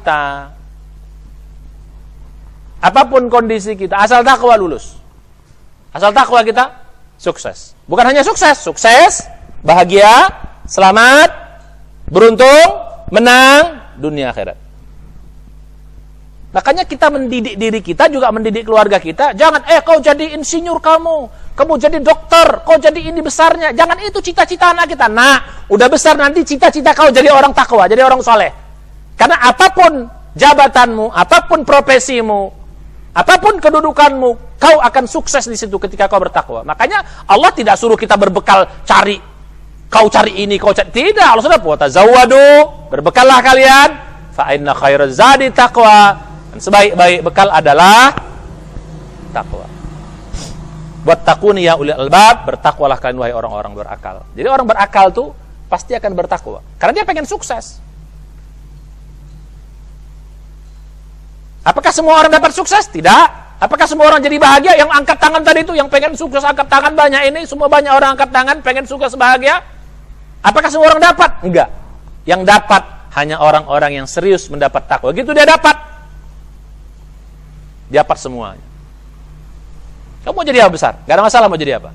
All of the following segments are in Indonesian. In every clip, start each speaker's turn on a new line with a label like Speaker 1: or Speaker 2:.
Speaker 1: kita, apapun kondisi kita, asal takwa lulus. Asal takwa kita sukses. Bukan hanya sukses, bahagia, selamat, beruntung, menang dunia akhirat. Makanya kita mendidik diri kita, juga mendidik keluarga kita. Jangan, kau jadi insinyur kamu jadi dokter, kau jadi ini besarnya. Jangan itu cita-cita anak kita. Nah, udah besar nanti cita-cita kau jadi orang takwa, jadi orang soleh. Karena apapun jabatanmu, apapun profesimu, apapun kedudukanmu, kau akan sukses di situ ketika kau bertakwa. Makanya Allah tidak suruh kita berbekal kau cari ini, kau cari. Tidak, Allah sudah watazawwadu, berbekallah kalian, fa inna khairaz zadi taqwa. Dan sebaik-baik bekal adalah takwa. Wattaquni ya ulil albab, bertakwalah kalian wahai orang-orang berakal. Jadi orang berakal tuh pasti akan bertakwa karena dia pengen sukses. Apakah semua orang dapat sukses? Tidak. Apakah semua orang jadi bahagia? Yang angkat tangan tadi itu, yang pengen sukses angkat tangan banyak ini, semua banyak orang angkat tangan pengen sukses bahagia. Apakah semua orang dapat? Enggak. Yang dapat hanya orang-orang yang serius mendapat takwa. Gitu dia dapat semuanya. Kamu mau jadi apa besar? Gak ada masalah mau jadi apa?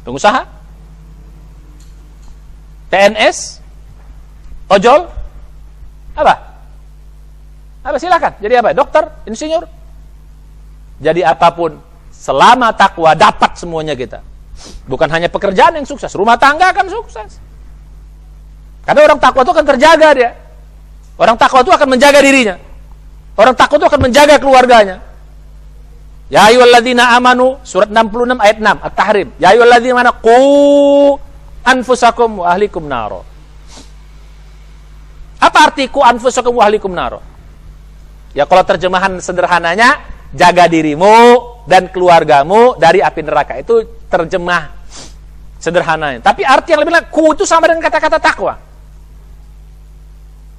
Speaker 1: Pengusaha? PNS? Ojol? Apa silakan. Jadi apa? Dokter? Insinyur? Jadi apapun, selama takwa dapat semuanya kita. Bukan hanya pekerjaan yang sukses, rumah tangga akan sukses. Karena orang takwa itu akan terjaga dia. Orang takwa itu akan menjaga dirinya. Orang takwa itu akan menjaga keluarganya. Ya ayyuhalladzina amanu, surat 66 ayat 6 At-Tahrim. Ya ayyuhalladzina amanu qu anfusakum wa ahlikum naro. Apa arti qu anfusakum wa ahlikum naro? Ya kalau terjemahan sederhananya, jaga dirimu dan keluargamu dari api neraka. Itu terjemah sederhananya. Tapi arti yang lebih ku itu sama dengan kata-kata takwa.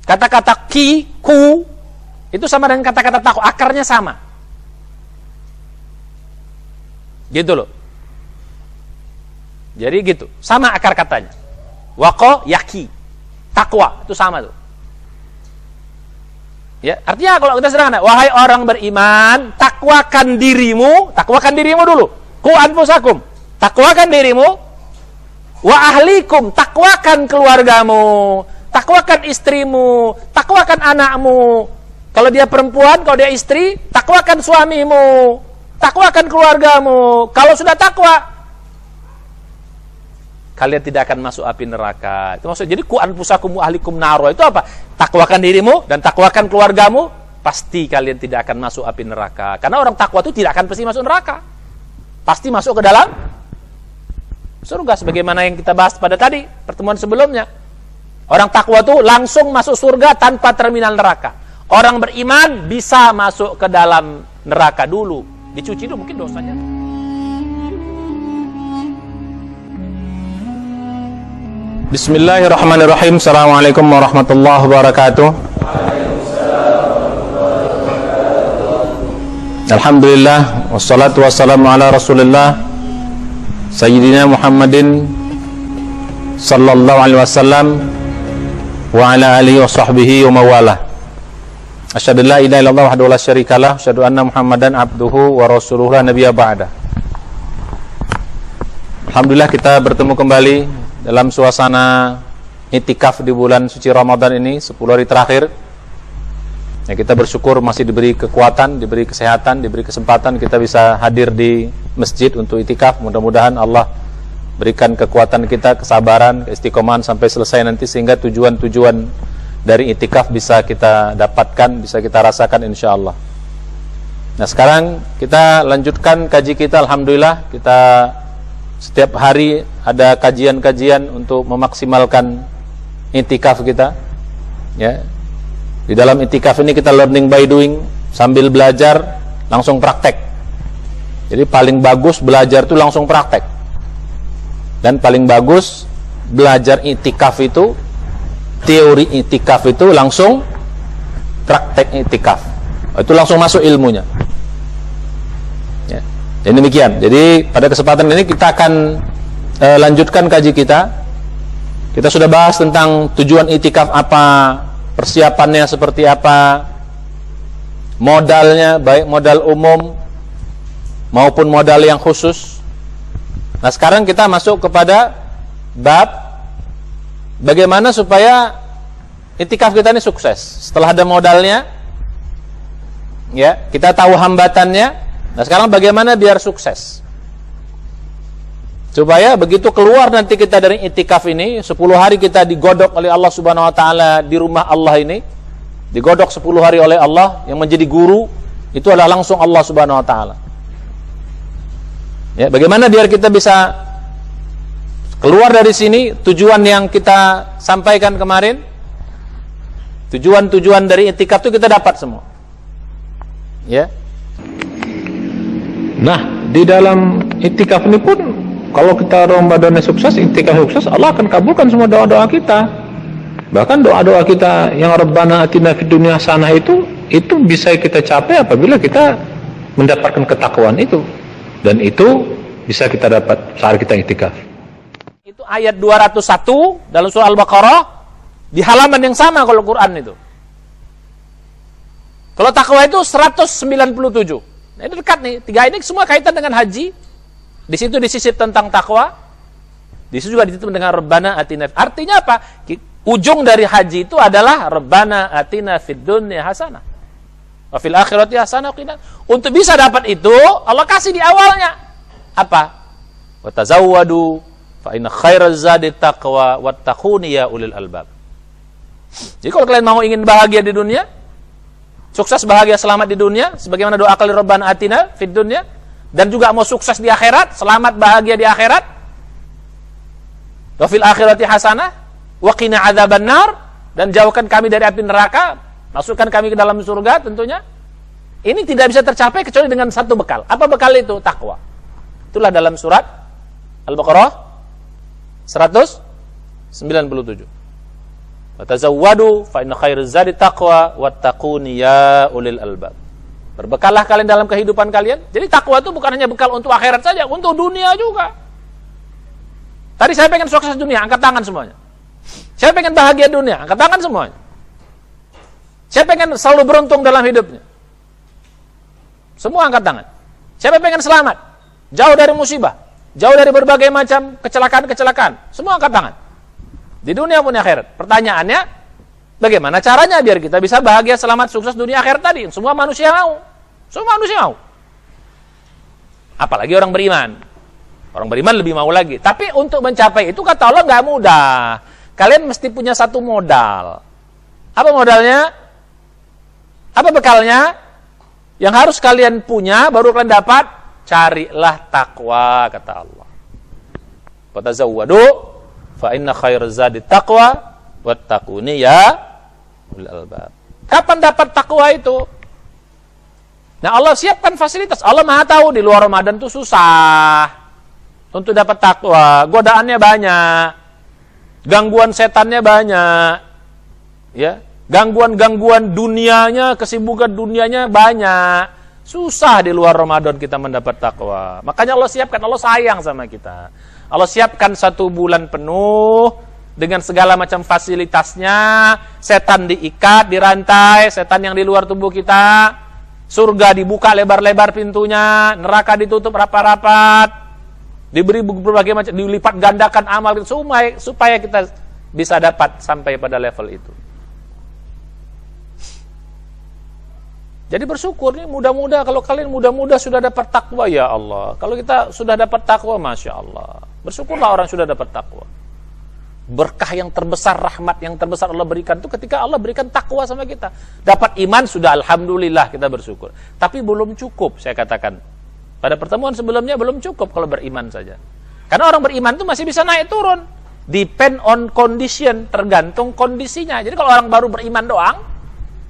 Speaker 1: Kata-kata ku itu sama dengan kata-kata takwa, akarnya sama. Gitu loh. Jadi gitu, sama akar katanya. Waqo yaki. Takwa itu sama tuh. Ya, artinya kalau kita sederhana, wahai orang beriman, takwakan dirimu dulu. Ku anfusakum, takwakan dirimu, wa ahlikum, takwakan keluargamu, takwakan istrimu, takwakan anakmu. Kalau dia perempuan, kalau dia istri, takwakan suamimu, takwakan keluargamu. Kalau sudah takwa, kalian tidak akan masuk api neraka. Itu maksudnya. Jadi ku anfusakum wa ahlikum naro itu apa? Takwakan dirimu dan takwakan keluargamu, pasti kalian tidak akan masuk api neraka. Karena orang takwa itu tidak akan pasti masuk neraka. Pasti masuk ke dalam surga, sebagaimana yang kita bahas pada tadi pertemuan sebelumnya. Orang takwa itu langsung masuk surga tanpa terminal neraka. Orang beriman bisa masuk ke dalam neraka dulu, dicuci dulu mungkin dosanya. Bismillahirrahmanirrahim. Assalamualaikum warahmatullahi wabarakatuh. Alhamdulillah, wassalatu wassalamu ala Rasulillah Sayyidina Muhammadin sallallahu alaihi wasallam wa ala alihi wa sahbihi wa mawalah. Asyhadu an la ilaha illallah wahdahu la syarikalah, asyhadu anna Muhammadan abduhu wa rasuluhu la nabiyya ba'da. Alhamdulillah kita bertemu kembali dalam suasana itikaf di bulan suci Ramadan ini, 10 hari terakhir. Ya, kita bersyukur masih diberi kekuatan, diberi kesehatan, diberi kesempatan kita bisa hadir di masjid untuk itikaf. Mudah-mudahan Allah berikan kekuatan kita, kesabaran, keistiqomahan sampai selesai nanti, sehingga tujuan-tujuan dari itikaf bisa kita dapatkan, bisa kita rasakan insyaallah. Nah, sekarang kita lanjutkan kaji kita. Alhamdulillah, kita setiap hari ada kajian-kajian untuk memaksimalkan itikaf kita. Ya. Di dalam itikaf ini kita learning by doing, sambil belajar langsung praktek. Jadi paling bagus belajar itu langsung praktek. Dan paling bagus belajar itikaf itu, teori itikaf itu langsung praktek itikaf. Itu langsung masuk ilmunya. Ya. Jadi demikian. Jadi pada kesempatan ini kita akan lanjutkan kaji kita. Kita sudah bahas tentang tujuan itikaf apa, persiapannya seperti apa, modalnya, baik modal umum maupun modal yang khusus. Nah, sekarang kita masuk kepada bab bagaimana supaya iktikaf kita ini sukses. Setelah ada modalnya, ya, kita tahu hambatannya. Nah, sekarang bagaimana biar sukses? Supaya begitu keluar nanti kita dari iktikaf ini, 10 hari kita digodok oleh Allah Subhanahu wa taala di rumah Allah ini, digodok 10 hari oleh Allah, yang menjadi guru itu adalah langsung Allah Subhanahu wa taala. Ya, bagaimana biar kita bisa keluar dari sini, tujuan yang kita sampaikan kemarin, tujuan-tujuan dari iktikaf itu kita dapat semua. Ya. Nah, di dalam iktikaf ini pun kalau kita Ramadannya sukses, iktikaf sukses, Allah akan kabulkan semua doa-doa kita. Bahkan doa-doa kita yang Rabbana atina fid dunya hasanah itu bisa kita capai apabila kita mendapatkan ketakwaan itu. Dan itu bisa kita dapat saat kita iktikaf. Itu ayat 201 dalam surah Al-Baqarah di halaman yang sama kalau Quran itu. Kalau takwa itu 197. Nah, ini dekat nih. 3 ini semua kaitan dengan haji. Di situ disisip tentang takwa. Di situ juga ditutup dengan Rabbana atina. Artinya apa? Ujung dari haji itu adalah Rabbana atina fid dunya hasanah wa fil akhirati hasanah qina. Untuk bisa dapat itu, Allah kasih di awalnya apa? Wa tazawwadu fa inna khairaz zadi taqwa wattaquni ya ulil albab. Jadi kalau kalian mau ingin bahagia di dunia, sukses bahagia selamat di dunia sebagaimana doa kalian Rabbana atina fid dunya, dan juga mau sukses di akhirat, selamat bahagia di akhirat, wa fil akhirati hasanah wa qina adzabannar, dan jauhkan kami dari api neraka, masukkan kami ke dalam surga tentunya. Ini tidak bisa tercapai kecuali dengan satu bekal. Apa bekal itu? Takwa. Itulah dalam surat Al-Baqarah 197. Wa tazawwadu fa inna khairaz zadi taqwa wattaquni ya ulil albab. Berbekallah kalian dalam kehidupan kalian. Jadi takwa itu bukan hanya bekal untuk akhirat saja, untuk dunia juga. Tadi saya pengen sukses dunia, angkat tangan semuanya. Saya pengen bahagia dunia, angkat tangan semuanya. Saya pengen selalu beruntung dalam hidupnya. Semua angkat tangan. Siapa pengen selamat? Jauh dari musibah, jauh dari berbagai macam kecelakaan-kecelakaan. Semua angkat tangan. Di dunia pun akhirat. Pertanyaannya, bagaimana caranya biar kita bisa bahagia, selamat, sukses dunia akhirat tadi? Semua manusia mau. Semua manusia mau. Apalagi orang beriman. Orang beriman lebih mau lagi. Tapi untuk mencapai itu kata Allah nggak mudah. Kalian mesti punya satu modal. Apa modalnya? Apa bekalnya? Yang harus kalian punya baru kalian dapat. Carilah takwa, kata Allah. Fatazawwadu fa inna khairaz zadi taqwa wattaquni ya ulil albab. Kapan dapat takwa itu? Nah, Allah siapkan fasilitas. Allah Maha tahu di luar Ramadan itu susah untuk dapat takwa. Godaannya banyak. Gangguan setannya banyak. Ya, gangguan-gangguan dunianya, kesibukan dunianya banyak. Susah di luar Ramadan kita mendapat takwa. Makanya Allah siapkan, Allah sayang sama kita. Allah siapkan 1 bulan penuh dengan segala macam fasilitasnya. Setan diikat, dirantai, setan yang di luar tubuh kita. Surga dibuka lebar-lebar pintunya, neraka ditutup rapat-rapat. Diberi berbagai macam, dilipat gandakan amal supaya kita bisa dapat sampai pada level itu. Jadi bersyukur nih, mudah-mudah kalau kalian mudah-mudah sudah dapat takwa, ya Allah. Kalau kita sudah dapat takwa, Masya Allah. Bersyukurlah orang sudah dapat takwa. Berkah yang terbesar, rahmat yang terbesar Allah berikan itu ketika Allah berikan takwa sama kita. Dapat iman sudah alhamdulillah kita bersyukur. Tapi belum cukup, saya katakan. Pada pertemuan sebelumnya belum cukup kalau beriman saja. Karena orang beriman itu masih bisa naik turun. Depend on condition, tergantung kondisinya. Jadi kalau orang baru beriman doang,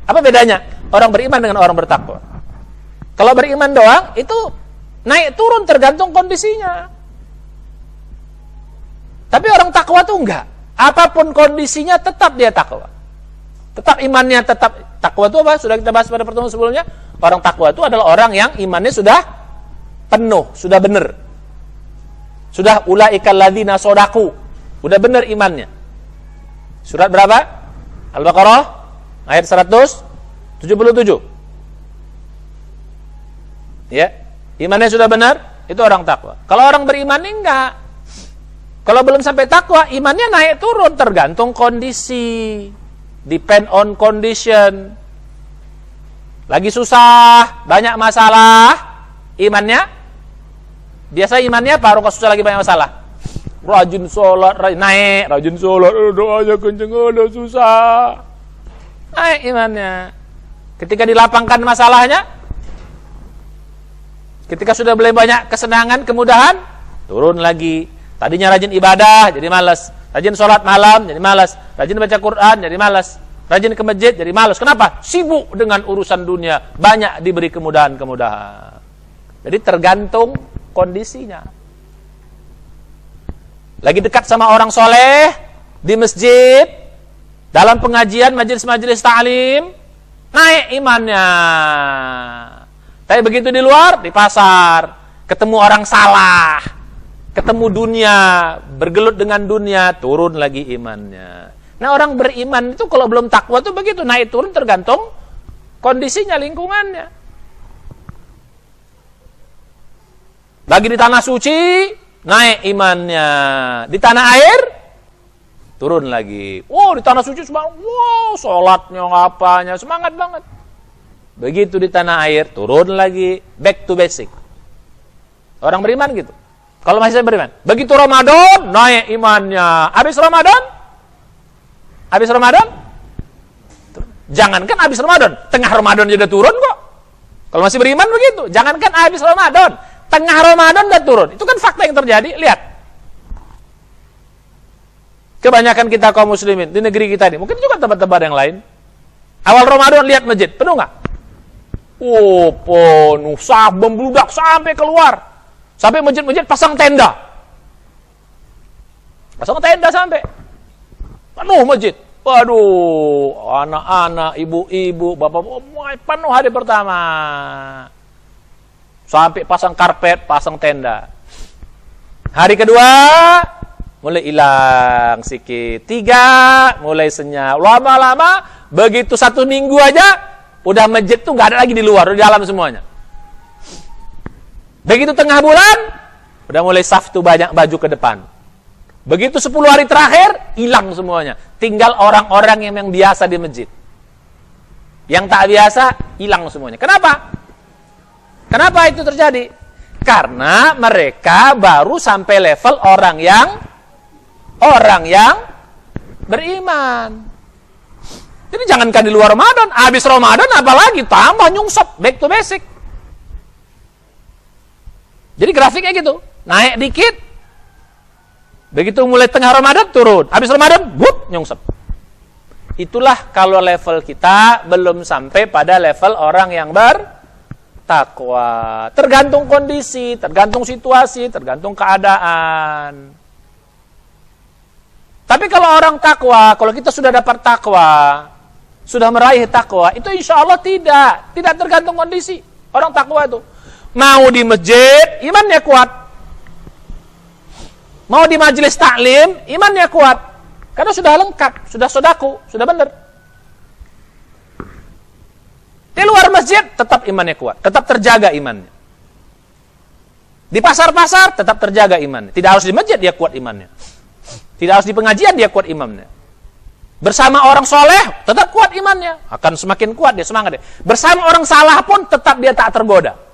Speaker 1: apa bedanya orang beriman dengan orang bertakwa? Kalau beriman doang itu naik turun tergantung kondisinya. Tapi orang takwa tuh enggak. Apapun kondisinya tetap dia takwa. Tetap imannya tetap. Takwa itu apa? Sudah kita bahas pada pertemuan sebelumnya. Orang takwa itu adalah orang yang imannya sudah penuh, sudah benar. Sudah ulaikal ladzina shadaku. Udah benar imannya. Surat berapa? Al-Baqarah Ayat 177. Ya, imannya sudah benar, itu orang takwa. Kalau orang beriman enggak. Kalau belum sampai takwa, imannya naik turun tergantung kondisi. Depend on condition. Lagi susah, banyak masalah, imannya biasa imannya apa? Orang susah lagi banyak masalah. Rajin sholat, naik, rajin sholat, doanya kenceng, udah susah. Naik imannya. Ketika dilapangkan masalahnya, ketika sudah mulai banyak kesenangan, kemudahan, turun lagi. Tadinya rajin ibadah, jadi malas. Rajin sholat malam, jadi malas. Rajin baca Quran, jadi malas. Rajin ke masjid, jadi malas. Kenapa? Sibuk dengan urusan dunia. Banyak diberi kemudahan-kemudahan. Jadi tergantung kondisinya. Lagi dekat sama orang soleh, di masjid, dalam pengajian, majelis-majelis ta'lim, naik imannya. Tapi begitu di luar, di pasar, ketemu orang salah, ketemu dunia, bergelut dengan dunia, turun lagi imannya. Nah, orang beriman itu kalau belum takwa itu begitu, naik turun tergantung kondisinya, lingkungannya. Lagi di tanah suci, naik imannya. Di tanah air, turun lagi. Wow, di tanah suci semangat, wow, sholatnya, apanya, semangat banget. Begitu di tanah air, turun lagi, back to basic. Orang beriman gitu. Kalau masih beriman, begitu Ramadan, naik imannya. Habis Ramadan, jangankan habis Ramadan, tengah Ramadan sudah turun kok. Kalau masih beriman begitu, jangankan habis Ramadan, tengah Ramadan sudah turun. Itu kan fakta yang terjadi. Lihat, kebanyakan kita kaum muslimin di negeri kita ini, mungkin juga tempat-tempat yang lain, awal Ramadan lihat masjid penuh nggak? Oh, penuh, membludak sampai keluar, sampai masjid-masjid pasang tenda sampai penuh masjid. Waduh, anak-anak, ibu-ibu, bapak-bapak, penuh hari pertama. Sampai pasang karpet, pasang tenda. Hari kedua, mulai hilang sikit. 3, mulai senyap. Lama-lama, begitu 1 minggu aja, udah masjid tuh nggak ada lagi di luar, di dalam semuanya. Begitu tengah bulan, udah mulai saf tuh banyak baju ke depan. Begitu 10 hari terakhir, hilang semuanya. Tinggal orang-orang yang biasa di masjid. Yang tak biasa, hilang semuanya. Kenapa? Kenapa itu terjadi? Karena mereka baru sampai level orang yang beriman. Jadi jangankan di luar Ramadan, habis Ramadan apalagi tambah nyungsep, back to basic. Jadi grafiknya gitu, naik dikit, begitu mulai tengah Ramadan turun, habis Ramadan bup nyungsep. Itulah kalau level kita belum sampai pada level orang yang bertakwa. Tergantung kondisi, tergantung situasi, tergantung keadaan. Tapi kalau orang takwa, kalau kita sudah dapat takwa, sudah meraih takwa, itu insya Allah tidak tergantung kondisi. Orang takwa itu mau di masjid, imannya kuat. Mau di majelis taklim, imannya kuat. Karena sudah lengkap, sudah sodaku, sudah benar. Di luar masjid, tetap imannya kuat. Tetap terjaga imannya. Di pasar-pasar, tetap terjaga imannya. Tidak harus di masjid, dia kuat imannya. Tidak harus di pengajian, dia kuat imannya. Bersama orang soleh, tetap kuat imannya. Akan semakin kuat, dia semangat. Bersama orang salah pun, tetap dia tak tergoda.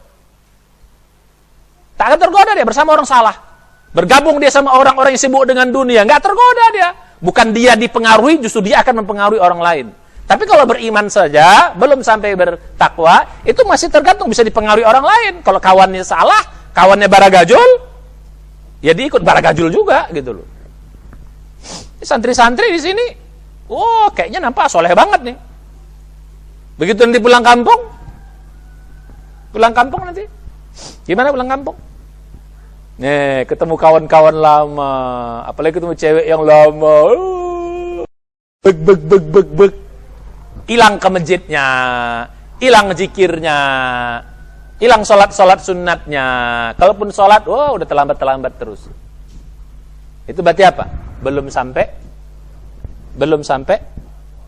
Speaker 1: Tak akan tergoda dia bersama orang salah. Bergabung dia sama orang-orang yang sibuk dengan dunia, nggak tergoda dia. Bukan dia dipengaruhi, justru dia akan mempengaruhi orang lain. Tapi kalau beriman saja, belum sampai bertakwa, itu masih tergantung bisa dipengaruhi orang lain. Kalau kawannya salah, kawannya baragajul, ya dia ikut baragajul juga gitu loh. Santri-santri di sini, oh kayaknya nampak soleh banget nih. Begitu nanti pulang kampung nanti, gimana pulang kampung? Nih, ketemu kawan-kawan lama, apalagi ketemu cewek yang lama, beg. Hilang ke masjidnya, hilang zikirnya, hilang sholat sunnatnya. Kalaupun sholat, udah terlambat terus. Itu berarti apa? Belum sampai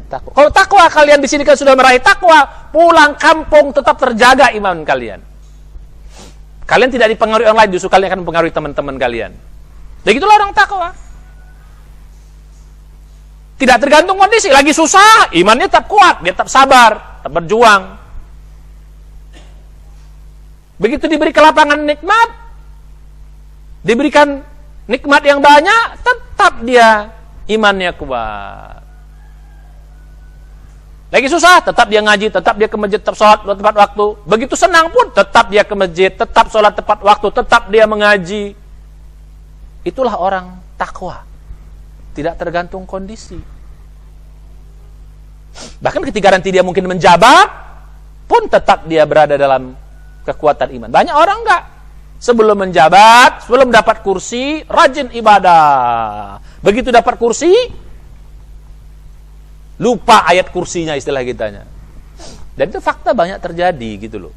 Speaker 1: takwa. Kalau takwa kalian di sini kan sudah meraih takwa, pulang kampung tetap terjaga iman kalian. Kalian tidak dipengaruhi orang lain, justru kalian akan mempengaruhi teman-teman kalian. Begitulah orang takwa. Tidak tergantung kondisi, lagi susah, imannya tetap kuat, dia tetap sabar, tetap berjuang. Begitu diberi kelapangan nikmat, diberikan nikmat yang banyak, tetap dia imannya kuat. Lagi susah, tetap dia ngaji, tetap dia ke masjid, tetap sholat tepat waktu. Begitu senang pun, tetap dia ke masjid, tetap sholat tepat waktu, tetap dia mengaji. Itulah orang takwa. Tidak tergantung kondisi. Bahkan ketika nanti dia mungkin menjabat, pun tetap dia berada dalam kekuatan iman. Banyak orang enggak. Sebelum menjabat, sebelum dapat kursi, rajin ibadah. Begitu dapat kursi, lupa ayat kursinya istilah kitanya. Dan itu fakta banyak terjadi gitu loh.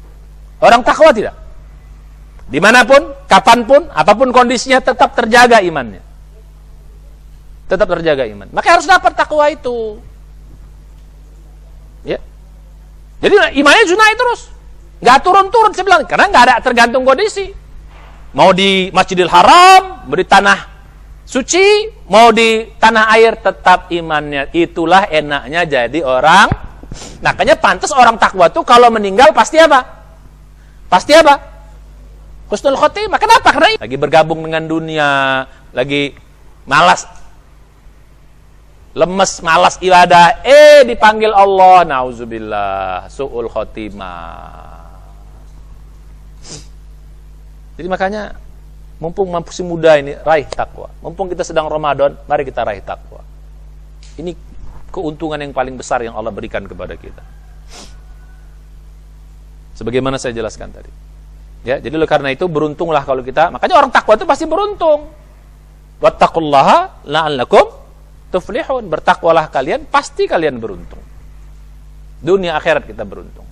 Speaker 1: Orang takwa tidak. Dimanapun, kapanpun, apapun kondisinya tetap terjaga imannya. Tetap terjaga iman. Maka harus dapat takwa itu. Ya. Jadi imannya junai terus. Nggak turun-turun saya bilang. Karena nggak ada tergantung kondisi. Mau di Masjidil Haram, mau di tanah suci, mau di tanah air, tetap imannya. Itulah enaknya jadi orang. Makanya pantas orang takwa itu kalau meninggal pasti apa? Pasti apa? Husnul khotimah. Kenapa? Karena lagi bergabung dengan dunia, lagi malas, lemes, malas ibadah, dipanggil Allah, nauzubillah, su'ul khotimah. Jadi makanya mumpung masih muda ini, raih takwa. Mumpung kita sedang Ramadan, mari kita raih takwa. Ini keuntungan yang paling besar yang Allah berikan kepada kita. Sebagaimana saya jelaskan tadi. Ya, jadi karena itu beruntunglah kalau kita, makanya orang takwa itu pasti beruntung. Wattaqullaha la'allakum tuflihun. Bertakwalah kalian, pasti kalian beruntung. Dunia akhirat kita beruntung.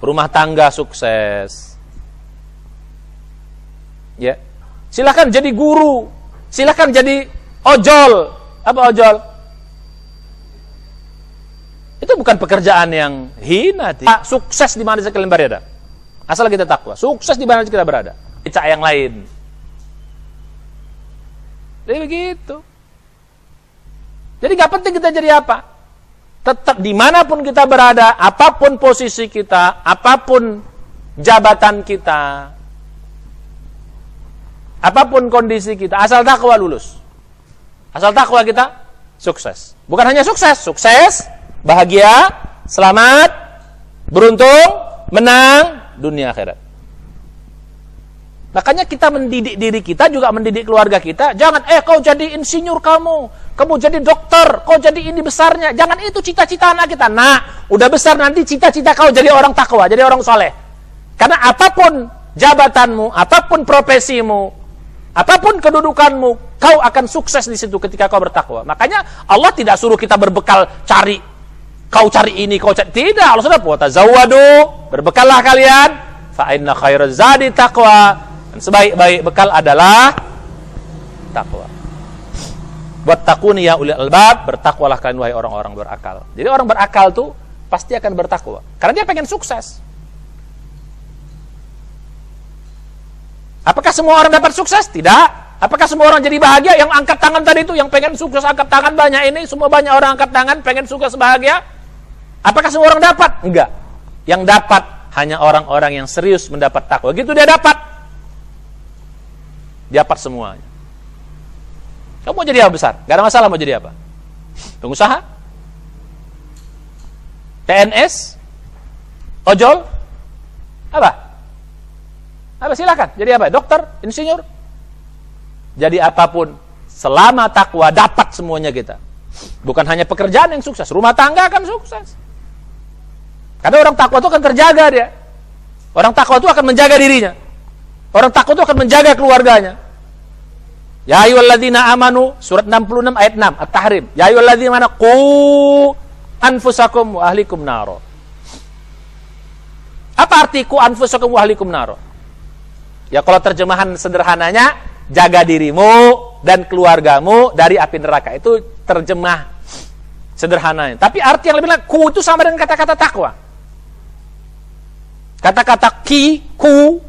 Speaker 1: Rumah tangga sukses. Ya. Silakan jadi guru, silakan jadi ojol. Apa ojol? Itu bukan pekerjaan yang hina. Sukses di mana saja kalian berada. Asal kita takwa. Sukses di mana saja kita berada. Cak yang lain. Jadi begitu. Jadi gak penting kita jadi apa. Tetap dimanapun kita berada, apapun posisi kita, apapun jabatan kita, apapun kondisi kita, asal takwa lulus. Asal takwa kita sukses. Bukan hanya sukses, sukses, bahagia, selamat, beruntung, menang, dunia akhirat. Makanya kita mendidik diri kita, juga mendidik keluarga kita. Jangan, kau jadi insinyur kamu jadi dokter, kau jadi ini besarnya. Jangan itu cita-cita anak kita. Nah, udah besar nanti cita-cita kau jadi orang takwa, jadi orang soleh. Karena apapun jabatanmu, apapun profesimu, apapun kedudukanmu, kau akan sukses di situ ketika kau bertakwa. Makanya Allah tidak suruh kita berbekal cari, kau cari ini, kau cari. Tidak, Allah sudah tazawwadu, berbekallah kalian, fa inna khairaz zadi taqwa. Dan sebaik-baik bekal adalah takwa. Wattaquni ya ulil albab, bertakwalah kalian wahai orang-orang berakal. Jadi orang berakal tuh pasti akan bertakwa karena dia pengen sukses. Apakah semua orang dapat sukses? Tidak. Apakah semua orang jadi bahagia? Yang angkat tangan tadi itu, yang pengen sukses angkat tangan banyak ini, semua banyak orang angkat tangan pengen sukses bahagia. Apakah semua orang dapat? Enggak. Yang dapat hanya orang-orang yang serius mendapat takwa. Gitu dia dapat. Dapat semuanya. Kamu mau jadi apa besar? Gak ada masalah mau jadi apa? Pengusaha? PNS? Ojol? Apa? Apa silakan. Jadi apa? Dokter? Insinyur? Jadi apapun. Selama takwa dapat semuanya kita. Bukan hanya pekerjaan yang sukses. Rumah tangga akan sukses. Karena orang takwa itu akan terjaga dia. Orang takwa itu akan menjaga dirinya. Orang takwa itu akan menjaga keluarganya. Ya ayyuhalladzina amanu, surat 66 ayat 6 At-Tahrim. Ya ayyuhalladzina amanu qu anfusakum wa ahlikum naro. Apa arti qu anfusakum wa ahlikum naro? Ya kalau terjemahan sederhananya, jaga dirimu dan keluargamu dari api neraka. Itu terjemah Sederhananya. Tapi arti yang lebih lain, ku itu sama dengan kata-kata takwa. Kata-kata ku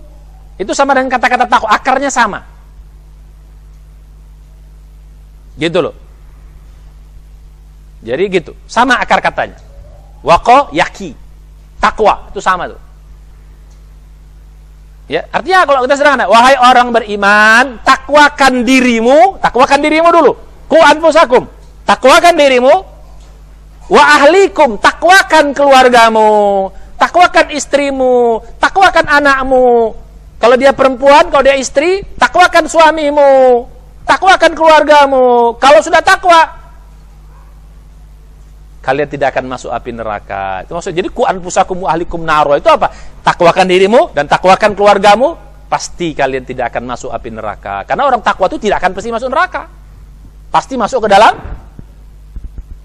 Speaker 1: itu sama dengan kata-kata takwa, akarnya sama. Gitu loh. Jadi gitu, sama akar katanya. Waqo yaki. Takwa itu sama tuh. Ya, artinya kalau kita sederhana, wahai orang beriman, takwakan dirimu dulu. Ku anfusakum. Takwakan dirimu, wa ahlikum, takwakan keluargamu, takwakan istrimu, takwakan anakmu. Kalau dia perempuan, kalau dia istri, takwakan suamimu, takwakan keluargamu. Kalau sudah takwa, kalian tidak akan masuk api neraka. Itu maksudnya. Jadi ku anfusakum wa ahlikum naro itu apa? Takwakan dirimu dan takwakan keluargamu, pasti kalian tidak akan masuk api neraka. Karena orang takwa itu tidak akan pasti masuk neraka. Pasti masuk ke dalam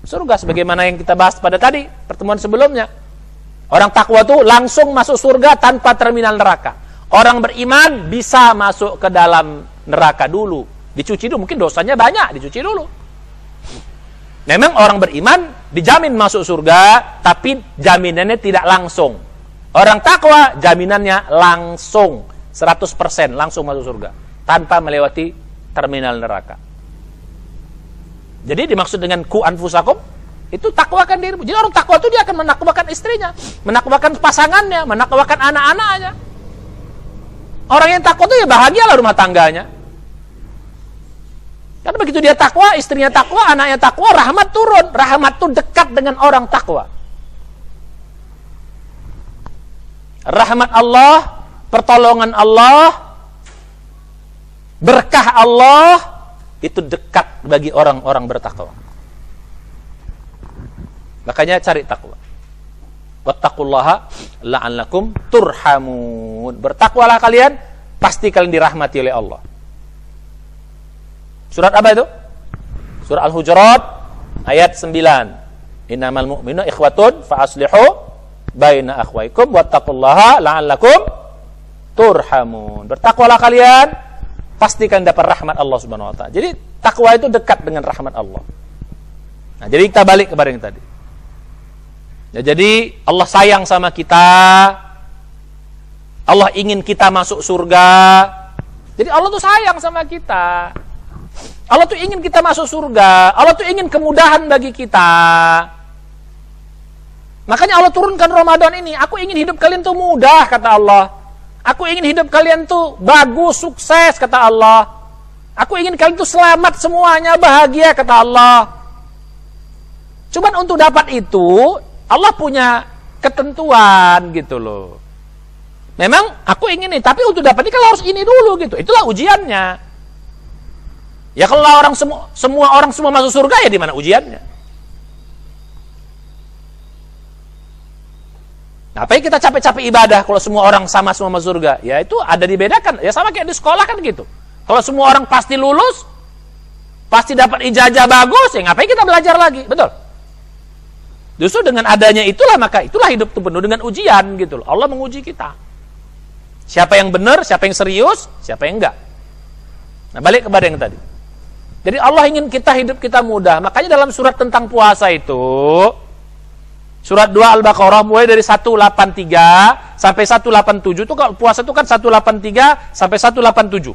Speaker 1: surga, sebagaimana yang kita bahas pada tadi pertemuan sebelumnya. Orang takwa itu langsung masuk surga tanpa terminal neraka. Orang beriman bisa masuk ke dalam neraka dulu, dicuci dulu, mungkin dosanya banyak, dicuci dulu. Memang orang beriman dijamin masuk surga, tapi jaminannya tidak langsung. Orang takwa jaminannya langsung 100% langsung masuk surga tanpa melewati terminal neraka. Jadi dimaksud dengan ku anfusakum itu takwakan dirimu. Jadi orang takwa itu dia akan menakwakan istrinya, menakwakan pasangannya, menakwakan anak-anaknya. Orang yang takwa itu ya bahagialah rumah tangganya. Karena begitu dia takwa, istrinya takwa, anaknya takwa, rahmat turun. Rahmat itu dekat dengan orang takwa. Rahmat Allah, pertolongan Allah, berkah Allah itu dekat bagi orang-orang bertakwa. Makanya cari takwa. Wattaqullaha la'allakum turhamun. Bertakwalah kalian, pasti kalian dirahmati oleh Allah. Surat apa itu? Surat Al-Hujurat ayat 9. Innamal mu'minu ikhwatun fa aslihu baina akhwaikum wattaqullaha la'allakum turhamun. Bertakwalah kalian, pasti kalian dapat rahmat Allah Subhanahu wa taala. Jadi takwa itu dekat dengan rahmat Allah. Nah, jadi kita balik kepada yang tadi. Ya, jadi Allah sayang sama kita. Allah ingin kita masuk surga. Jadi Allah tuh sayang sama kita. Allah tuh ingin kita masuk surga. Allah tuh ingin kemudahan bagi kita. Makanya Allah turunkan Ramadan ini. Aku ingin hidup kalian tuh mudah, kata Allah. Aku ingin hidup kalian tuh bagus, sukses, kata Allah. Aku ingin kalian tuh selamat semuanya, bahagia, kata Allah. Cuman untuk dapat itu, Allah punya ketentuan gitu loh. Memang aku ingin ini, tapi untuk dapat ini kalau harus ini dulu gitu. Itulah ujiannya. Ya kalau semua orang masuk surga, ya di mana ujiannya? Nah, apa yang kita capek-capek ibadah kalau semua orang sama semua masuk surga? Ya itu ada dibedakan. Ya sama kayak di sekolah kan gitu. Kalau semua orang pasti lulus, pasti dapat ijazah bagus, ya ngapain kita belajar lagi? Betul? Justru dengan adanya itulah, maka itulah hidup itu penuh dengan ujian gitu loh. Allah menguji kita. Siapa yang benar, siapa yang serius, siapa yang enggak. Nah, balik kepada yang tadi. Jadi Allah ingin kita hidup kita mudah. Makanya dalam surat tentang puasa itu, surat 2 Al-Baqarah mulai dari 183 sampai 187 itu kalau puasa itu kan 183 sampai 187.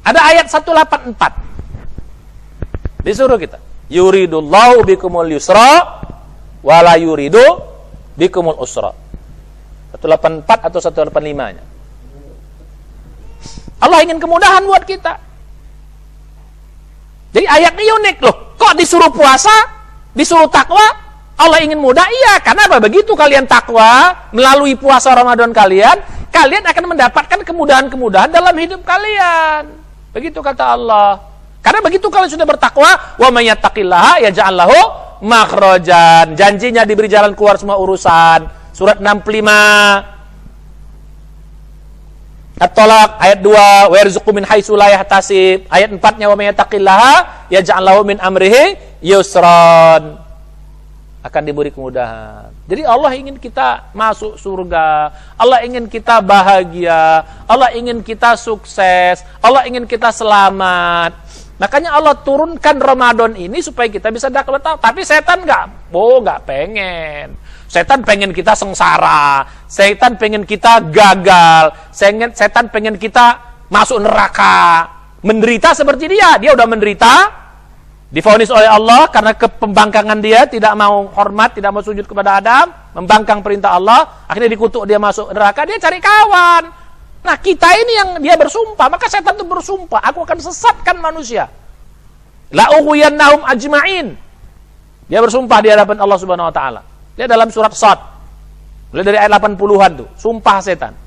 Speaker 1: Ada ayat 184. Disuruh kita, yuridullahu bikumul yusra wa la yuridu bikumul usra. 184 atau 185-nya. Allah ingin kemudahan buat kita. Jadi ayatnya unik loh. Kok disuruh puasa, disuruh takwa, Allah ingin mudah? Iya, karena apa? Begitu kalian takwa melalui puasa Ramadan kalian akan mendapatkan kemudahan-kemudahan dalam hidup kalian. Begitu kata Allah. Karena begitu kalian sudah bertakwa, wa may yattaqillaha yaj'al lahu makhrajan. Janjinya diberi jalan keluar semua urusan. Surat 65 At-Talaq ayat 2, wa yarzuqhu min haitsu la yahtasib. Ayat 4-nya wa may yattaqillaha yaj'al lahu min amrihi yusran. Akan diberi kemudahan. Jadi Allah ingin kita masuk surga. Allah ingin kita bahagia. Allah ingin kita sukses. Allah ingin kita selamat.
Speaker 2: Makanya Allah turunkan Ramadan ini supaya kita bisa dakwah. Tapi setan nggak pengen. Setan pengen kita sengsara. Setan pengen kita gagal. Setan pengen kita masuk neraka. Menderita seperti dia. Dia udah menderita. Divonis oleh Allah karena kepembangkangan dia. Tidak mau hormat, tidak mau sujud kepada Adam. Membangkang perintah Allah. Akhirnya dikutuk dia masuk neraka. Dia cari kawan. Nah, kita ini yang dia bersumpah, maka setan itu bersumpah, aku akan sesatkan manusia. La ughwiyannahum ajma'in. Dia bersumpah di hadapan Allah Subhanahu wa taala. Dia dalam surat Shad. Mulai dari ayat 80-an tuh, sumpah setan.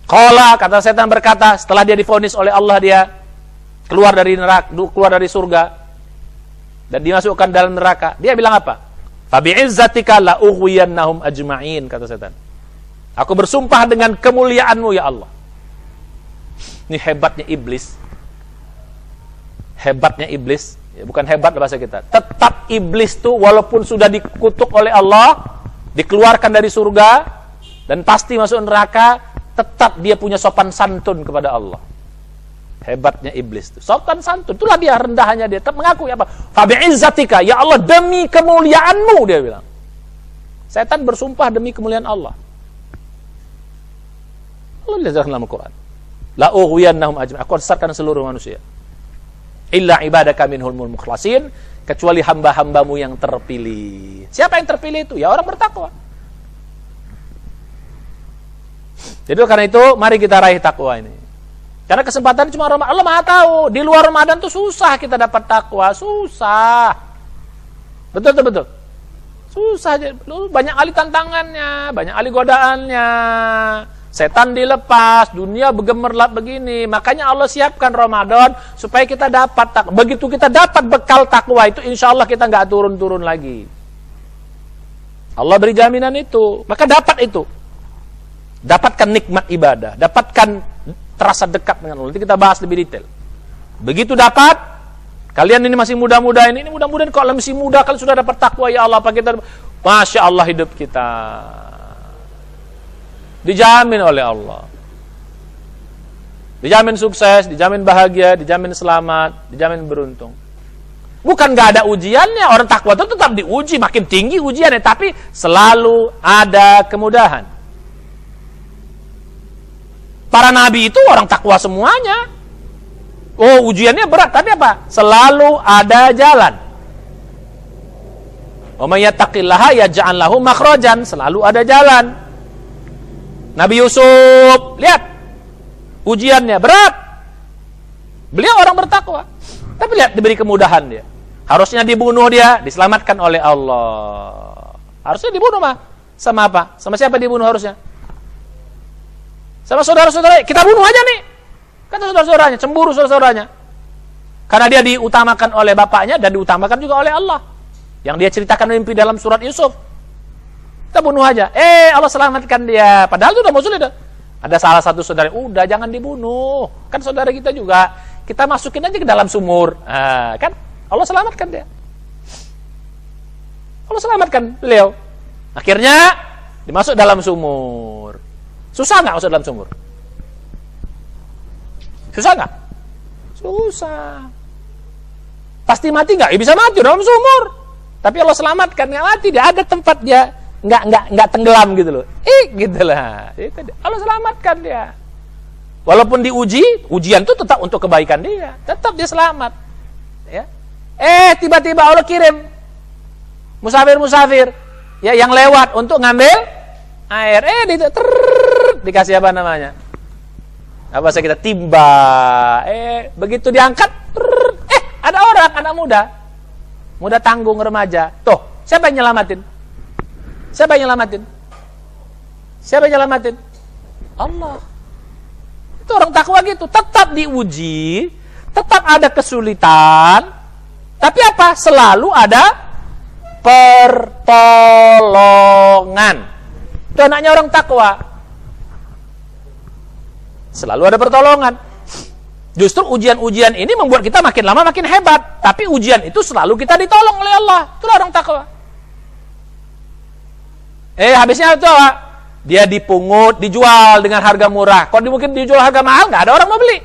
Speaker 2: Qala, kata setan berkata, setelah dia divonis oleh Allah, dia keluar dari neraka, keluar dari surga dan dimasukkan dalam neraka. Dia bilang apa? Fa bi'izzatika la ughwiyannahum ajma'in, kata setan. Aku bersumpah dengan kemuliaan-Mu ya Allah. Ini hebatnya iblis. Hebatnya iblis. Ya, bukan hebat bahasa kita. Tetap iblis tuh walaupun sudah dikutuk oleh Allah, dikeluarkan dari surga, dan pasti masuk neraka, tetap dia punya sopan santun kepada Allah. Hebatnya iblis tuh. Sopan santun. Itulah dia rendahannya dia. Tetap mengakui apa? Fa bi'izzatika, ya Allah demi kemuliaan-Mu, dia bilang. Setan bersumpah demi kemuliaan Allah. Allah lihat dalam Al-Quran. La ughwiyannahum ajma'in. Aku sesatkan seluruh manusia. Illa ibadaka minhumul mukhlasin, kecuali hamba-hambamu yang terpilih. Siapa yang terpilih itu? Ya orang bertakwa. Jadi karena itu mari kita raih takwa ini. Karena kesempatan cuma Ramadan. Allah Maha tahu, di luar Ramadan tuh susah kita dapat takwa, susah. Betul. Susah, banyak kali tantangannya, banyak kali godaannya. Setan dilepas, dunia bergemerlap begini. Makanya Allah siapkan Ramadan supaya kita dapat takwa. Begitu kita dapat bekal takwa itu, insya Allah kita nggak turun-turun lagi. Allah beri jaminan itu. Maka dapat itu. Dapatkan nikmat ibadah. Dapatkan terasa dekat dengan Allah. Nanti kita bahas lebih detail. Begitu dapat, kalian ini masih muda-muda ini mudah-mudahan kalau masih muda kalian sudah dapat takwa ya Allah. Apa kita, Masya Allah hidup kita dijamin oleh Allah. Dijamin sukses, dijamin bahagia, dijamin selamat, dijamin beruntung. Bukan gak ada ujiannya, orang takwa itu tetap diuji, makin tinggi ujiannya, tapi selalu ada kemudahan. Para nabi itu orang takwa semuanya. Oh, ujiannya berat, tapi apa? Selalu ada jalan. Wa may yattaqillaha yaj'al lahu makhrajan, selalu ada jalan. Nabi Yusuf, lihat ujiannya berat. Beliau orang bertakwa, tapi lihat diberi kemudahan dia. Harusnya dibunuh dia, diselamatkan oleh Allah. Harusnya dibunuh mah. Sama apa? Sama siapa dibunuh harusnya? Sama saudara-saudara. Kita bunuh aja nih. Kata saudara-saudaranya, cemburu saudara-saudaranya. Karena dia diutamakan oleh bapaknya dan diutamakan juga oleh Allah. Yang dia ceritakan mimpi dalam surat Yusuf. Kita bunuh aja. Allah selamatkan dia. Padahal itu udah mau sulit. Ada salah satu saudara, udah jangan dibunuh. Kan saudara kita juga. Kita masukin aja ke dalam sumur. Kan Allah selamatkan dia. Allah selamatkan beliau. Akhirnya dimasuk dalam sumur. Susah nggak masuk dalam sumur? Susah nggak? Susah. Pasti mati nggak? Ya bisa mati dalam sumur. Tapi Allah selamatkan, nggak mati. Dia ada tempat dia nggak tenggelam gitu loh. Gitulah. Itu Allah selamatkan dia. Walaupun diuji, ujian itu tetap untuk kebaikan dia. Tetap dia selamat. Ya. Tiba-tiba Allah kirim musafir ya yang lewat untuk ngambil air. Dikasih apa namanya? Apa saya kita timba. Begitu diangkat, ada orang, anak muda tanggung remaja. Tuh, siapa yang nyelamatin? Siapa yang nyelamatin? Allah. Itu orang takwa gitu, tetap diuji, tetap ada kesulitan, tapi apa? Selalu ada pertolongan. Itu anaknya orang takwa. Selalu ada pertolongan. Justru ujian-ujian ini membuat kita makin lama makin hebat. Tapi ujian itu selalu kita ditolong oleh Allah. Itulah orang takwa. Habisnya itu apa? Dia dipungut, dijual dengan harga murah. Kalau mungkin dijual harga mahal, nggak ada orang mau beli.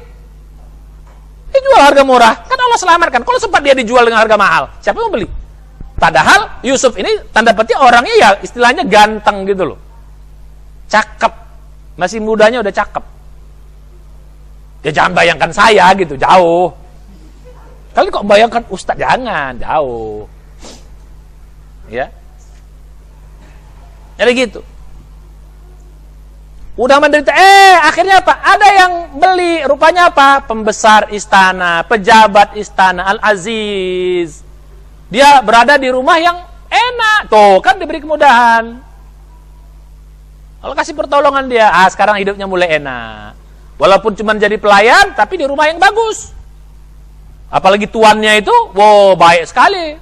Speaker 2: Dijual harga murah, kan Allah selamatkan. Kalau sempat dia dijual dengan harga mahal, siapa yang mau beli? Padahal Yusuf ini tanda petik orangnya ya istilahnya ganteng gitu loh. Cakep. Masih mudanya udah cakep. Ya jangan bayangkan saya gitu, jauh. Kali kok bayangkan Ustadz, jangan, jauh. Ya. Jadi gitu. Udah menderita, akhirnya apa? Ada yang beli, rupanya apa? Pembesar istana, pejabat istana, Al-Aziz. Dia berada di rumah yang enak. Tuh, kan diberi kemudahan. Kalau kasih pertolongan dia, sekarang hidupnya mulai enak. Walaupun cuma jadi pelayan, tapi di rumah yang bagus. Apalagi tuannya itu, wow, baik sekali.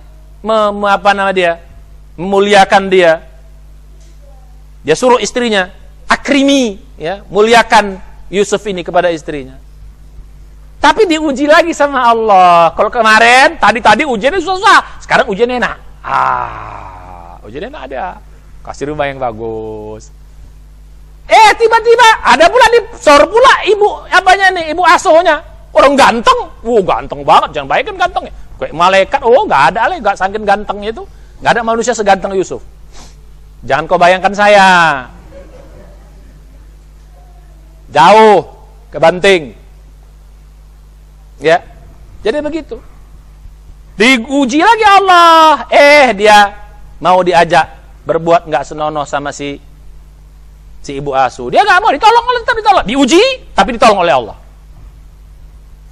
Speaker 2: Memuliakan dia. Dia suruh istrinya, akrimi, ya, muliakan Yusuf ini kepada istrinya. Tapi diuji lagi sama Allah. Kalau kemarin, tadi ujiannya susah, sekarang ujiannya enak. Ujiannya enak ada. Kasih rumah yang bagus. Tiba-tiba ada pula disor pula ibu asuhnya. Orang ganteng. Ganteng banget, jangan bayangkan ganteng ya. Kayak malaikat, nggak ada lah, nggak saking gantengnya itu. Nggak ada manusia seganteng Yusuf. Jangan kau bayangkan saya. Jauh ke Banting. Ya. Jadi begitu. Diuji lagi Allah. Dia mau diajak berbuat nggak senonoh sama si ibu asuh. Dia nggak mau, ditolong, tetap ditolong. Diuji, tapi ditolong oleh Allah.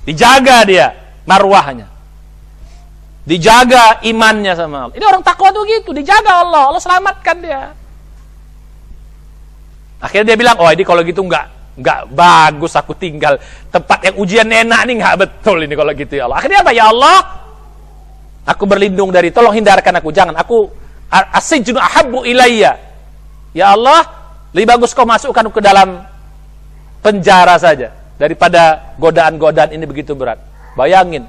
Speaker 2: Dijaga dia marwahnya. Dijaga imannya sama Allah. Ini orang takwa tuh gitu, dijaga Allah selamatkan dia. Akhirnya dia bilang, ini kalau gitu nggak bagus aku tinggal tempat yang ujian enak nih, nggak betul ini kalau gitu ya Allah. Akhirnya apa? Ya Allah, aku berlindung dari, tolong hindarkan aku, jangan aku asijnu ahabbu ilayya. Ya Allah, lebih bagus kau masukkan ke dalam penjara saja daripada godaan-godaan ini begitu berat. Bayangin,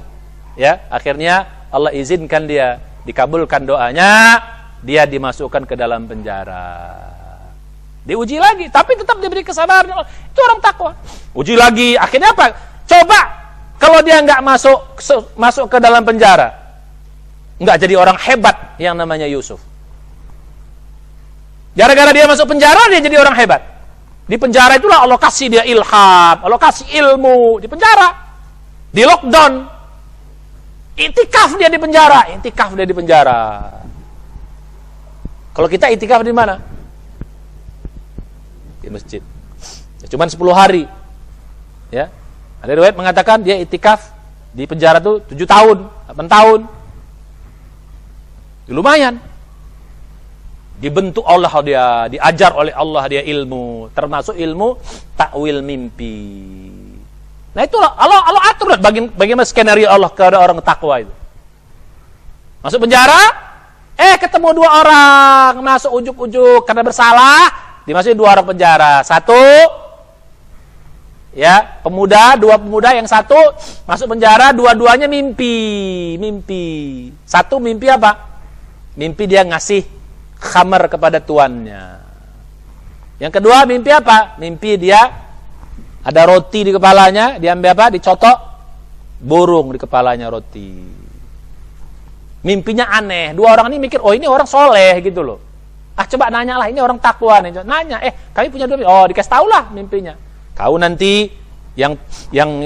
Speaker 2: ya, akhirnya Allah izinkan dia, dikabulkan doanya, dia dimasukkan ke dalam penjara. Diuji lagi, tapi tetap diberi kesabaran. Itu orang takwa. Uji lagi, akhirnya apa? Coba kalau dia nggak masuk ke dalam penjara, nggak jadi orang hebat yang namanya Yusuf. Gara-gara dia masuk penjara, dia jadi orang hebat. Di penjara itulah Allah kasih dia ilham, Allah kasih ilmu. Di penjara, di lockdown, itikaf dia di penjara. Kalau kita itikaf di mana? Di masjid. Ya, cuman 10 hari. Ya. Ada riwayat mengatakan dia itikaf di penjara tuh 7 tahun, 8 tahun. Lumayan. Dibentuk Allah dia, diajar oleh Allah dia ilmu, termasuk ilmu takwil mimpi. Nah itulah Allah atur bagaimana skenario Allah kepada orang takwa itu. Masuk penjara, ketemu 2 orang, masuk ujuk-ujuk karena bersalah, dimasukin 2 orang penjara. 1 ya, 2 pemuda, yang 1 masuk penjara, dua-duanya mimpi. 1 mimpi apa? Mimpi dia ngasih khamar kepada tuannya. Yang kedua mimpi apa? Mimpi dia ada roti di kepalanya, dia ambil apa? Dicotok burung di kepalanya roti. Mimpinya aneh. 2 orang ini mikir, ini orang soleh gitu loh. Coba nanya lah, ini orang takwa nih. Nanya, kami punya 2 mimpi. Dikasih tahu lah mimpinya. Kau nanti yang yang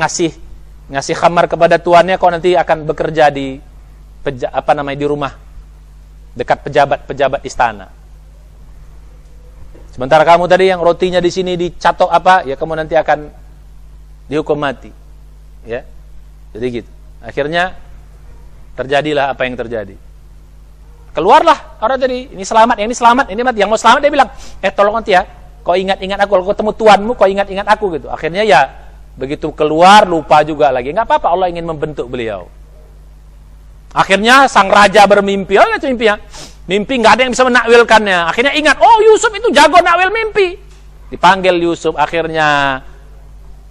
Speaker 2: ngasih khamar kepada tuannya, kau nanti akan bekerja di di rumah dekat pejabat istana. Sementara kamu tadi yang rotinya di sini dicatok ya kamu nanti akan dihukum mati. Ya. Jadi gitu. Akhirnya terjadilah apa yang terjadi. Keluarlah orang tadi, ini selamat, ini mati. Yang mau selamat dia bilang, tolong nanti ya, kau ingat-ingat aku, kalau ketemu tuanmu kau ingat-ingat aku gitu. Akhirnya ya begitu keluar lupa juga lagi. Enggak apa-apa, Allah ingin membentuk beliau. Akhirnya sang raja bermimpi, itu mimpinya. Mimpi nggak ada yang bisa menakwilkannya. Akhirnya ingat, Yusuf itu jago nakwil mimpi. Dipanggil Yusuf, akhirnya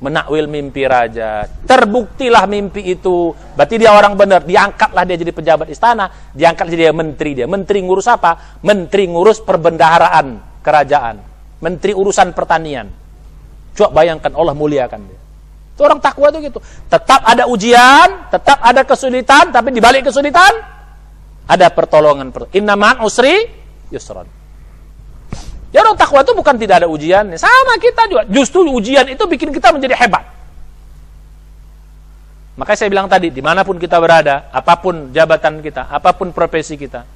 Speaker 2: menakwil mimpi raja. Terbuktilah mimpi itu. Berarti dia orang benar. Diangkatlah dia jadi pejabat istana. Diangkat jadi menteri dia. Menteri ngurus apa? Menteri ngurus perbendaharaan kerajaan. Menteri urusan pertanian. Coba bayangkan Allah muliakan dia. Itu orang takwa itu gitu. Tetap ada ujian, tetap ada kesulitan, tapi di balik kesulitan ada pertolongan. Inna ma'al usri yusran. Ya orang takwa itu bukan tidak ada ujian. Sama kita juga. Justru ujian itu bikin kita menjadi hebat. Makanya saya bilang tadi, dimanapun kita berada, apapun jabatan kita, apapun profesi kita,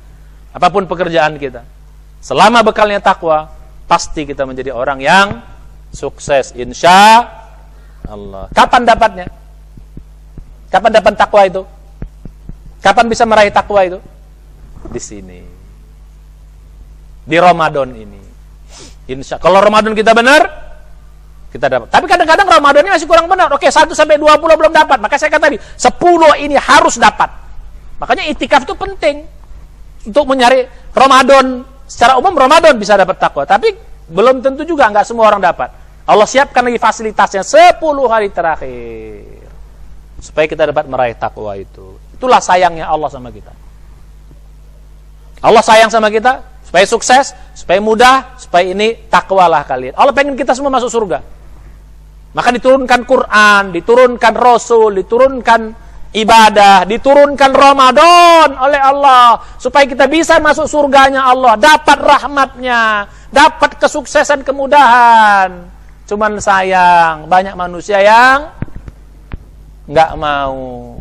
Speaker 2: apapun pekerjaan kita, selama bekalnya takwa, pasti kita menjadi orang yang sukses, insya Allah. Kapan dapatnya? Kapan dapat takwa itu? Kapan bisa meraih takwa itu? Di sini, di Ramadan ini. Insya kalau Ramadan kita benar, kita dapat. Tapi kadang-kadang Ramadan ini masih kurang benar. Oke, 1 sampai 20 belum dapat. Maka saya kata tadi, 10 ini harus dapat. Makanya itikaf itu penting untuk mencari Ramadan. Secara umum Ramadan bisa dapat takwa, tapi belum tentu juga, nggak semua orang dapat. Allah siapkan lagi fasilitasnya 10 hari terakhir supaya kita dapat meraih takwa itu. Itulah sayangnya Allah sama kita. Allah sayang sama kita supaya sukses, supaya mudah, supaya ini takwalah kalian. Allah pengen kita semua masuk surga. Maka diturunkan Quran, diturunkan Rasul, diturunkan ibadah, diturunkan Ramadan oleh Allah supaya kita bisa masuk surganya Allah, dapat rahmatnya, dapat kesuksesan, kemudahan. Cuman sayang, banyak manusia yang nggak mau.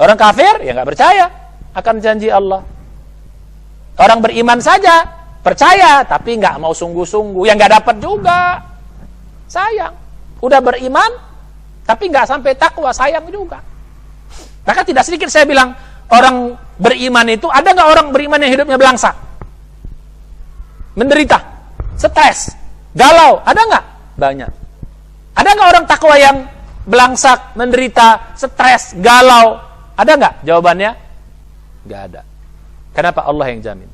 Speaker 2: Orang kafir ya nggak percaya akan janji Allah. Orang beriman saja percaya, tapi nggak mau sungguh-sungguh, yang nggak dapat juga. Sayang, udah beriman, tapi nggak sampai takwa, sayang juga. Maka tidak sedikit saya bilang, orang beriman itu, ada nggak orang beriman yang hidupnya belangsak? Menderita, stres, galau, ada nggak? Banyak. Ada nggak orang takwa yang belangsak, menderita, stres, galau? Ada nggak? Jawabannya, nggak ada. Kenapa? Allah yang jamin.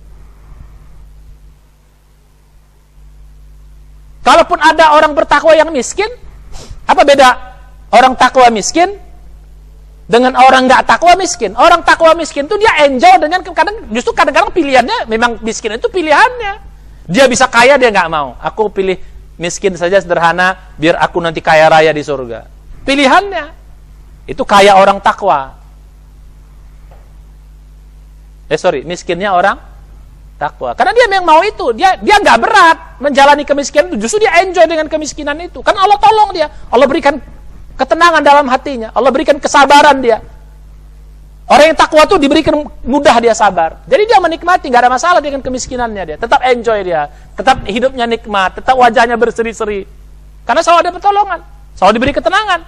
Speaker 2: Kalaupun ada orang bertakwa yang miskin, apa beda orang takwa miskin dengan orang nggak takwa miskin? Orang takwa miskin itu dia enjoy dengan kadang-kadang pilihannya memang miskin itu pilihannya. Dia bisa kaya, dia nggak mau. Aku pilih miskin saja sederhana, biar aku nanti kaya raya di surga. Pilihannya itu kaya orang takwa. Miskinnya orang takwa. Karena dia memang mau itu, dia nggak berat menjalani kemiskinan itu, justru dia enjoy dengan kemiskinan itu. Kan Allah tolong dia, Allah berikan ketenangan dalam hatinya, Allah berikan kesabaran dia. Orang yang takwa tuh diberikan mudah dia sabar. Jadi dia menikmati, nggak ada masalah dengan kemiskinannya dia, tetap enjoy dia, tetap hidupnya nikmat, tetap wajahnya berseri-seri. Karena selalu ada pertolongan, selalu diberi ketenangan.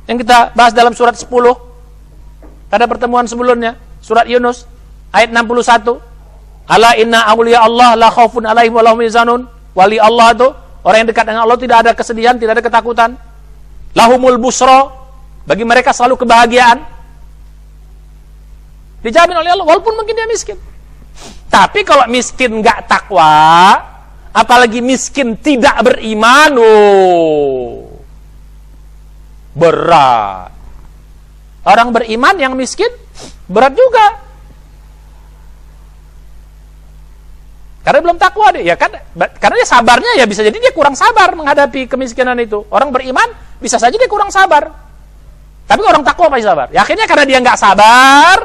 Speaker 2: Yang kita bahas dalam surat 10 pada pertemuan sebelumnya, surat Yunus ayat 61. Ala inna awliya Allah la khaufun alaihim wa lahum yahzanun. Wali Allah itu orang yang dekat dengan Allah tidak ada kesedihan, tidak ada ketakutan. Lahumul busra, bagi mereka selalu kebahagiaan. Dijamin oleh Allah walaupun mungkin dia miskin. Tapi kalau miskin enggak takwa, apalagi miskin tidak beriman, berat. Orang beriman yang miskin berat juga. Karena belum takwa dia, ya kan? Karena dia sabarnya ya bisa jadi dia kurang sabar menghadapi kemiskinan itu. Orang beriman bisa saja dia kurang sabar. Tapi orang takwa pasti sabar. Ya, akhirnya karena dia nggak sabar,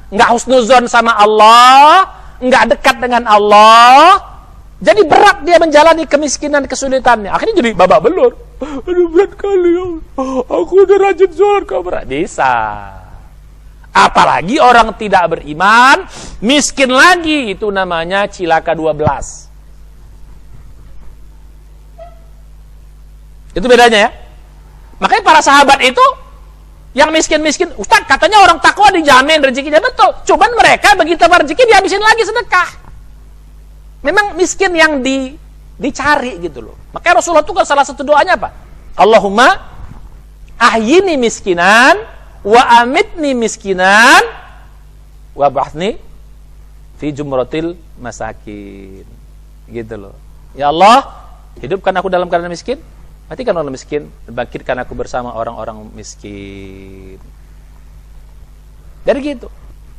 Speaker 2: nggak husnuzon sama Allah, nggak dekat dengan Allah, jadi berat dia menjalani kemiskinan, kesulitannya. Akhirnya jadi babak belur. Aduh, berat kali ya. Aku udah rajin sholat kok berat. Bisa. Apalagi orang tidak beriman, miskin lagi, itu namanya cilaka 12. Itu bedanya ya. Makanya para sahabat itu yang miskin-miskin, Ustaz katanya orang takwa dijamin rezekinya, betul. Cuman mereka begitu dapat rezeki dihabisin lagi sedekah. Memang miskin yang dicari gitu loh. Makanya Rasulullah itu kan salah satu doanya apa? Allahumma ahyini miskinan wa amitni miskinan wa ba'athni fi jumratil masakin. Gitu loh. Ya Allah, hidupkan aku dalam keadaan miskin, matikan orang miskin, bangkitkan aku bersama orang-orang miskin. Dari gitu.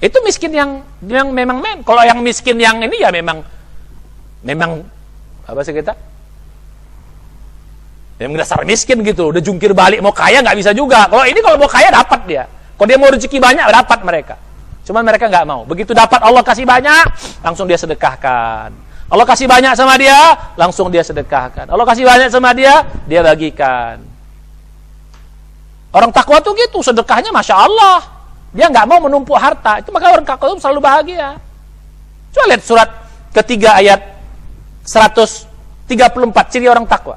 Speaker 2: Itu miskin yang memang kalau yang miskin yang ini ya memang apa sih kita? Yang dasar miskin gitu, udah jungkir balik mau kaya nggak bisa juga. Kalau ini kalau mau kaya dapat dia. Kalau dia mau rezeki banyak dapat mereka. Cuman mereka nggak mau. Begitu dapat Allah kasih banyak, langsung dia sedekahkan. Allah kasih banyak sama dia, langsung dia sedekahkan. Allah kasih banyak sama dia bagikan. Orang takwa tuh gitu, sedekahnya Masya Allah. Dia nggak mau menumpuk harta. Itu maka orang takwa itu selalu bahagia. Coba lihat surat ketiga ayat 134, ciri orang takwa.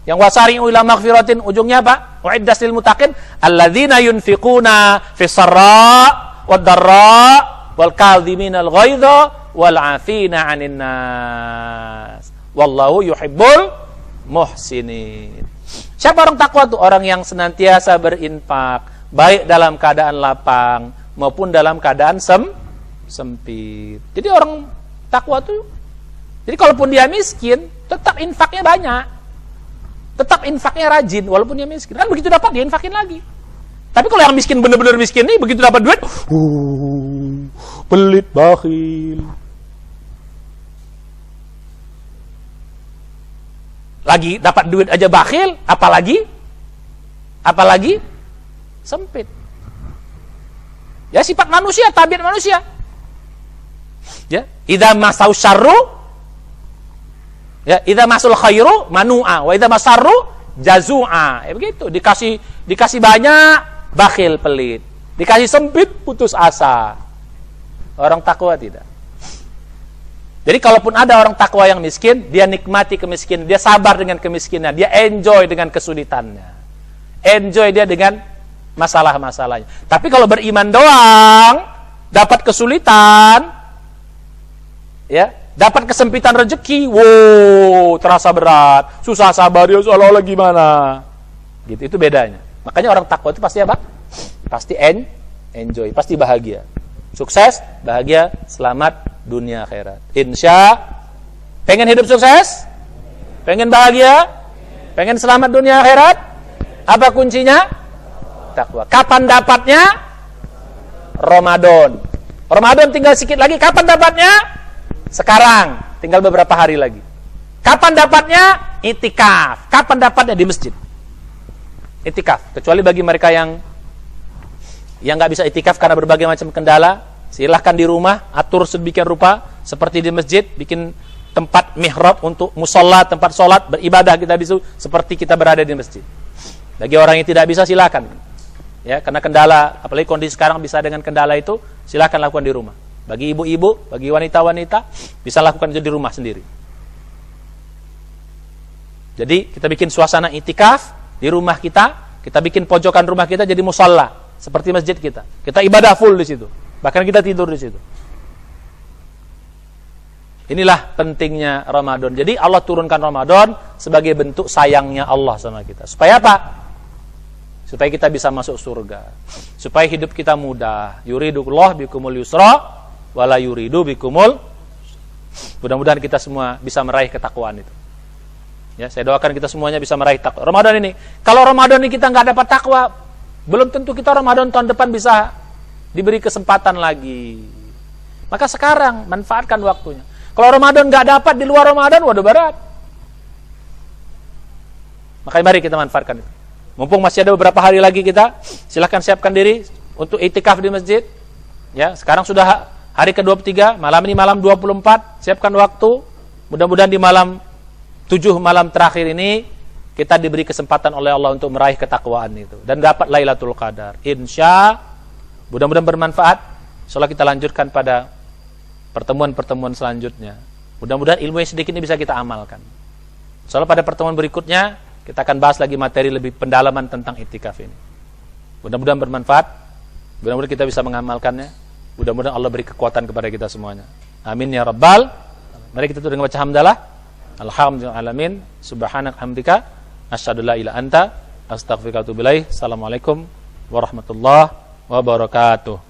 Speaker 2: Yang wasari'u ila maghfiratin, ujungnya apa? U'iddas lil muttaqin alladzina yunfiquna fis sarra' wad dharra' wal kadhiminal ghaidha wal 'afina 'anil nas. Wallahu yuhibbul muhsinin. Siapa orang takwa itu? Orang yang senantiasa berinfak, baik dalam keadaan lapang maupun dalam keadaan sempit. Jadi orang takwa itu, jadi kalaupun dia miskin, tetap infaknya banyak. Tetap infaknya rajin walaupun dia miskin. Kan begitu dapat dia infakin lagi. Tapi kalau yang miskin benar-benar miskin nih, begitu dapat duit, pelit, bakhil. Lagi dapat duit aja bakhil, apalagi sempit. Ya sifat manusia, tabiat manusia. Ya, idza masau syarru, ya, idza masul khairu manu'a, wa idza masarru jazu'a. Ya begitu, dikasih banyak bakhil, pelit. Dikasih sempit putus asa. Orang takwa tidak. Jadi kalaupun ada orang takwa yang miskin, dia nikmati kemiskinan, dia sabar dengan kemiskinan, dia enjoy dengan kesulitannya. Enjoy dia dengan masalah-masalahnya. Tapi kalau beriman doang, dapat kesulitan, ya, dapat kesempitan rezeki, wow, terasa berat, susah sabar, ya seolah-olah gimana. Gitu, itu bedanya. Makanya orang takwa itu pasti apa? Pasti enjoy, pasti bahagia. Sukses, bahagia, selamat dunia akhirat. Insya, pengen hidup sukses? Pengen bahagia? Pengen selamat dunia akhirat? Apa kuncinya? Takwa. Kapan dapatnya? Ramadan. Ramadan tinggal sedikit lagi. Kapan dapatnya? Sekarang. Tinggal beberapa hari lagi. Kapan dapatnya? Itikaf. Kapan dapatnya? Di masjid. Itikaf. Kecuali bagi mereka yang nggak bisa itikaf karena berbagai macam kendala, silahkan di rumah, atur sedemikian rupa, seperti di masjid, bikin tempat mihrab untuk musola, tempat sholat, beribadah kita di situ, seperti kita berada di masjid. Bagi orang yang tidak bisa, silakan. Ya, karena kendala, apalagi kondisi sekarang bisa dengan kendala itu, silakan lakukan di rumah. Bagi ibu-ibu, bagi wanita-wanita, bisa lakukan itu di rumah sendiri. Jadi kita bikin suasana itikaf di rumah kita bikin pojokan rumah kita jadi musola. Seperti masjid kita. Kita ibadah full di situ. Bahkan kita tidur di situ. Inilah pentingnya Ramadan. Jadi Allah turunkan Ramadan sebagai bentuk sayangnya Allah sama kita. Supaya apa? Supaya kita bisa masuk surga. Supaya hidup kita mudah. Yuridullah bikumul yusra wala yuridu bikumul. Mudah-mudahan kita semua bisa meraih ketakwaan itu. Ya, saya doakan kita semuanya bisa meraih takwa. Ramadan ini. Kalau Ramadan ini kita nggak dapat takwa, belum tentu kita Ramadan tahun depan bisa diberi kesempatan lagi. Maka sekarang manfaatkan waktunya. Kalau Ramadan nggak dapat di luar Ramadan, waduh berat. Makanya mari kita manfaatkan itu. Mumpung masih ada beberapa hari lagi kita, silahkan siapkan diri untuk itikaf di masjid. Ya, sekarang sudah hari ke-23, malam ini malam 24, siapkan waktu. Mudah-mudahan di malam 7 malam terakhir ini kita diberi kesempatan oleh Allah untuk meraih ketakwaan itu dan dapat Lailatul Qadar. Insya, mudah-mudahan bermanfaat. Insyaallah kita lanjutkan pada pertemuan-pertemuan selanjutnya. Mudah-mudahan ilmu yang sedikit ini bisa kita amalkan. Insyaallah pada pertemuan berikutnya kita akan bahas lagi materi lebih pendalaman tentang itikaf ini. Mudah-mudahan bermanfaat. Mudah-mudahan kita bisa mengamalkannya. Mudah-mudahan Allah beri kekuatan kepada kita semuanya. Amin ya rabbal. Mari kita dengan baca hamdalah. Alhamdulillah alamin. Subhanak hamdika. Asyhadu la ilaha illa anta astaghfiruka wa atubu ilaik. Assalamualaikum warahmatullahi wabarakatuh.